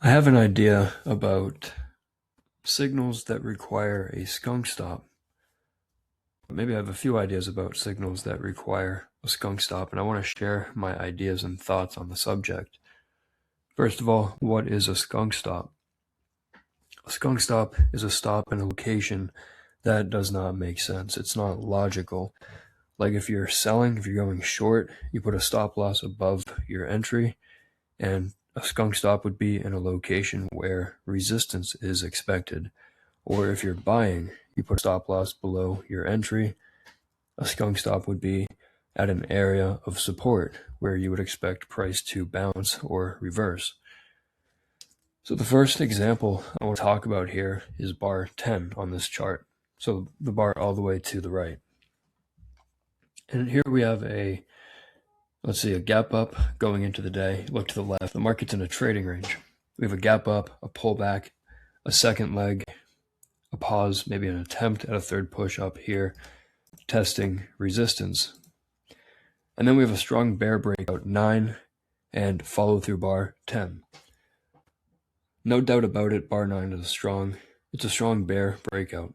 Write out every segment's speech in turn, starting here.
I have an idea about signals that require a skunk stop. Maybe I have a few ideas about signals that require a skunk stop, and I want to share my ideas and thoughts on the subject. First of all, what is a skunk stop? A skunk stop is a stop in a location that does not make sense. It's not logical. Like if you're selling, if you're going short, you put a stop loss above your entry, and a skunk stop would be in a location where resistance is expected. Or if you're buying, you put a stop loss below your entry. A skunk stop would be at an area of support where you would expect price to bounce or reverse. So the first example I want to talk about here is bar 10 on this chart. So the bar all the way to the right. And here we have a gap up going into the day. Look to the left. The market's in a trading range. We have a gap up, a pullback, a second leg, a pause, maybe an attempt at a third push up here, testing resistance. And then we have a strong bear breakout 9 and follow through bar 10. No doubt about it, bar 9 is it's a strong bear breakout.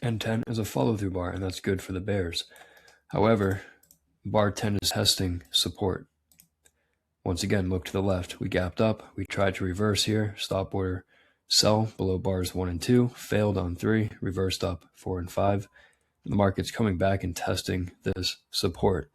And 10 is a follow through bar, and that's good for the bears. However, bar 10 is testing support. Once again, look to the left. We gapped up. We tried to reverse here. Stop order sell below bars 1 and 2. Failed on 3. Reversed up 4 and 5. The market's coming back and testing this support.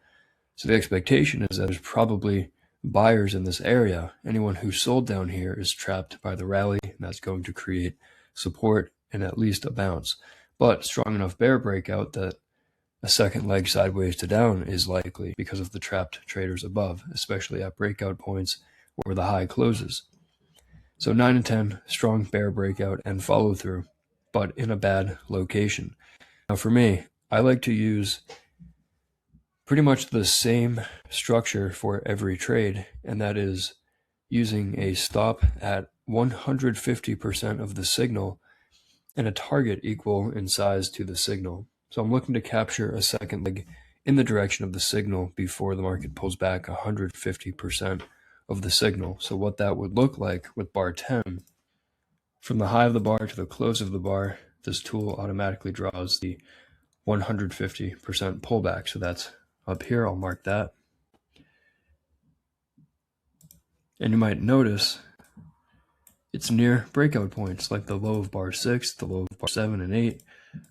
So the expectation is that there's probably buyers in this area. Anyone who sold down here is trapped by the rally, and that's going to create support and at least a bounce. But strong enough bear breakout that a second leg sideways to down is likely because of the trapped traders above, especially at breakout points where the high closes. So 9 and 10, strong bear breakout and follow through, but in a bad location. Now for me, I like to use pretty much the same structure for every trade, and that is using a stop at 150% of the signal and a target equal in size to the signal. So I'm looking to capture a second leg in the direction of the signal before the market pulls back 150% of the signal. So what that would look like with bar 10, from the high of the bar to the close of the bar, this tool automatically draws the 150% pullback. So that's up here. I'll mark that. And you might notice it's near breakout points like the low of bar 6, the low of bar 7 and 8.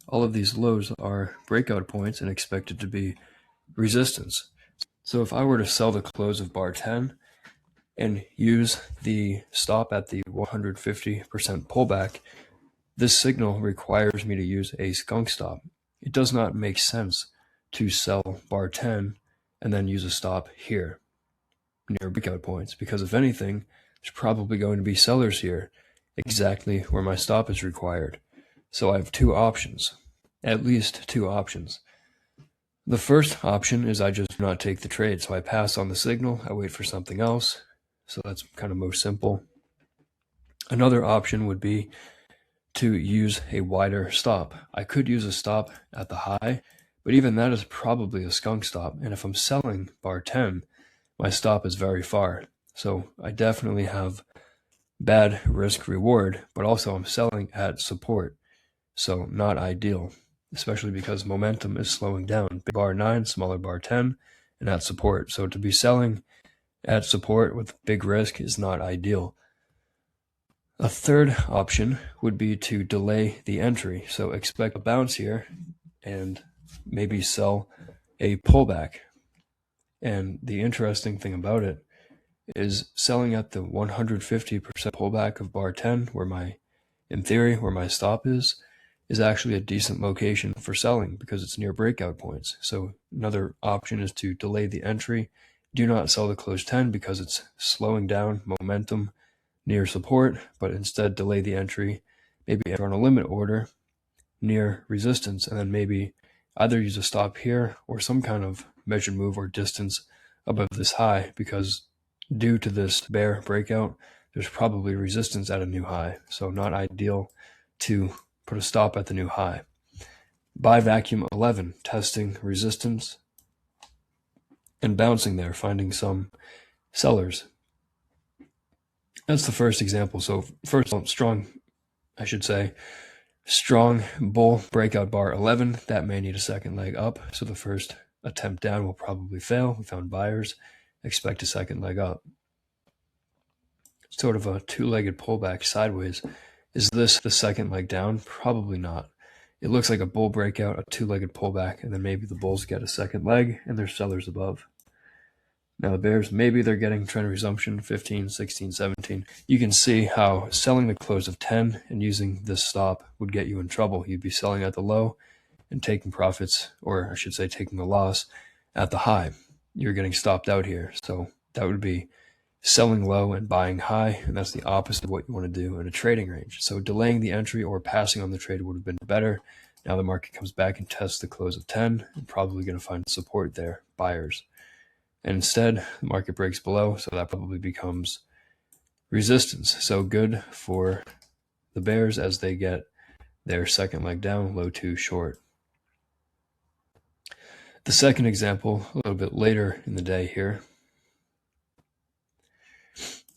All of these lows are breakout points and expected to be resistance. So if I were to sell the close of bar 10 and use the stop at the 150% pullback, this signal requires me to use a skunk stop. It does not make sense to sell bar 10 and then use a stop here near breakout points, because if anything, there's probably going to be sellers here exactly where my stop is required. So I have two options, at least two options. The first option is I just do not take the trade. So I pass on the signal, I wait for something else. So that's kind of most simple. Another option would be to use a wider stop. I could use a stop at the high, but even that is probably a skunk stop. And if I'm selling bar 10, my stop is very far. So I definitely have bad risk reward, but also I'm selling at support. So not ideal, especially because momentum is slowing down. Big bar 9, smaller bar 10, and at support. So to be selling at support with big risk is not ideal. A third option would be to delay the entry. So expect a bounce here and maybe sell a pullback. And the interesting thing about it is selling at the 150% pullback of bar 10, in theory, where my stop is actually a decent location for selling because it's near breakout points. So another option is to delay the entry. Do not sell the close 10 because it's slowing down momentum near support, but instead delay the entry, maybe enter on a limit order near resistance, and then maybe either use a stop here or some kind of measured move or distance above this high, because due to this bear breakout, there's probably resistance at a new high. So not ideal to put a stop at the new high. Buy vacuum 11, testing resistance and bouncing there, finding some sellers. That's the first example. So first, I should say, strong bull breakout bar 11. That may need a second leg up. So the first attempt down will probably fail. We found buyers. Expect a second leg up. Sort of a two-legged pullback sideways. Is this the second leg down? Probably not. It looks like a bull breakout, a two-legged pullback, and then maybe the bulls get a second leg and there's sellers above. Now the bears, maybe they're getting trend resumption 15, 16, 17. You can see how selling the close of 10 and using this stop would get you in trouble. You'd be selling at the low and taking profits, or I should say taking a loss at the high. You're getting stopped out here. So that would be selling low and buying high, and that's the opposite of what you want to do in a trading range. So delaying the entry or passing on the trade would have been better. Now the market comes back and tests the close of 10 and probably going to find support there, buyers. And instead, the market breaks below, so that probably becomes resistance. So good for the bears as they get their second leg down, low too short. The second example, a little bit later in the day here,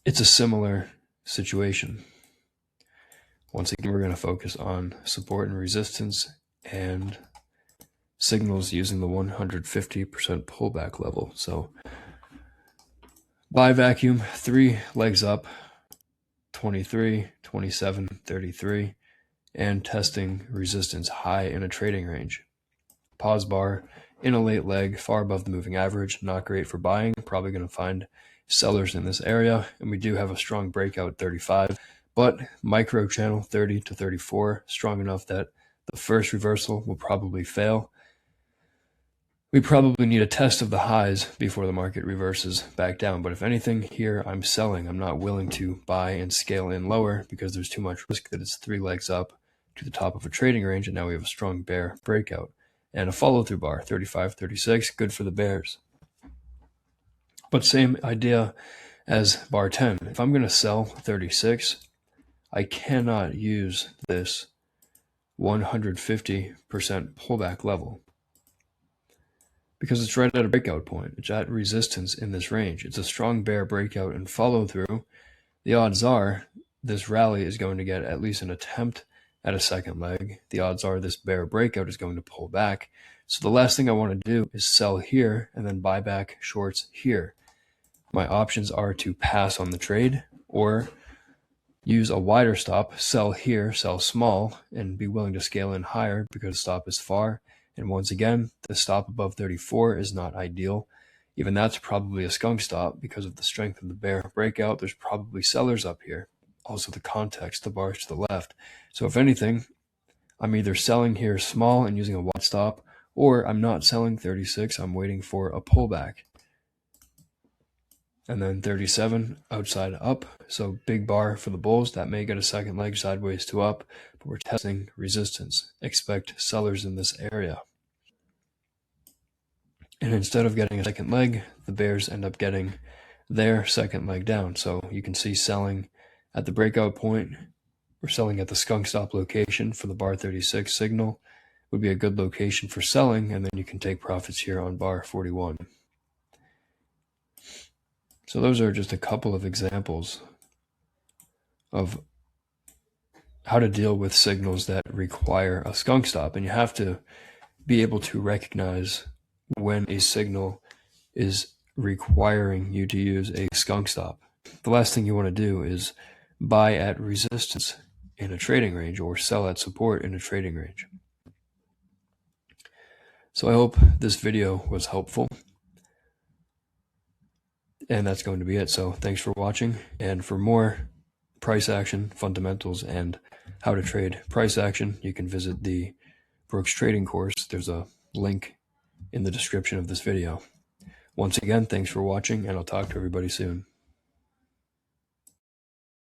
it's a similar situation. Once again, we're going to focus on support and resistance and signals using the 150% pullback level. So buy vacuum, 3 legs up, 23, 27, 33, and testing resistance high in a trading range. Pause bar in a late leg, far above the moving average, not great for buying. Probably going to find sellers in this area, and we do have a strong breakout 35, but micro channel 30 to 34, strong enough that the first reversal will probably fail. We probably need a test of the highs before the market reverses back down. But if anything here, I'm selling. I'm not willing to buy and scale in lower because there's too much risk that it's 3 legs up to the top of a trading range. And now we have a strong bear breakout and a follow through bar 35, 36, good for the bears. But same idea as bar 10. If I'm going to sell 36, I cannot use this 150% pullback level, because it's right at a breakout point. It's at resistance in this range. It's a strong bear breakout and follow through. The odds are this rally is going to get at least an attempt at a second leg. The odds are this bear breakout is going to pull back. So the last thing I want to do is sell here and then buy back shorts here. My options are to pass on the trade or use a wider stop, sell here, sell small, and be willing to scale in higher because the stop is far. And once again, the stop above 34 is not ideal. Even that's probably a skunk stop because of the strength of the bear breakout. There's probably sellers up here. Also the context, the bars to the left. So if anything, I'm either selling here small and using a wide stop, or I'm not selling 36. I'm waiting for a pullback. And then 37 outside up. So big bar for the bulls. That may get a second leg sideways to up, but we're testing resistance. Expect sellers in this area. And instead of getting a second leg, the bears end up getting their second leg down. So you can see selling at the breakout point. We're selling at the skunk stop location for the bar 36 signal. Would be a good location for selling, and then you can take profits here on bar 41. So those are just a couple of examples of how to deal with signals that require a skunk stop. And you have to be able to recognize when a signal is requiring you to use a skunk stop. The last thing you want to do is buy at resistance in a trading range or sell at support in a trading range. So I hope this video was helpful. And that's going to be it. So thanks for watching. And for more price action, fundamentals, and how to trade price action, you can visit the Brooks Trading course. There's a link in the description of this video. Once again, thanks for watching, and I'll talk to everybody soon.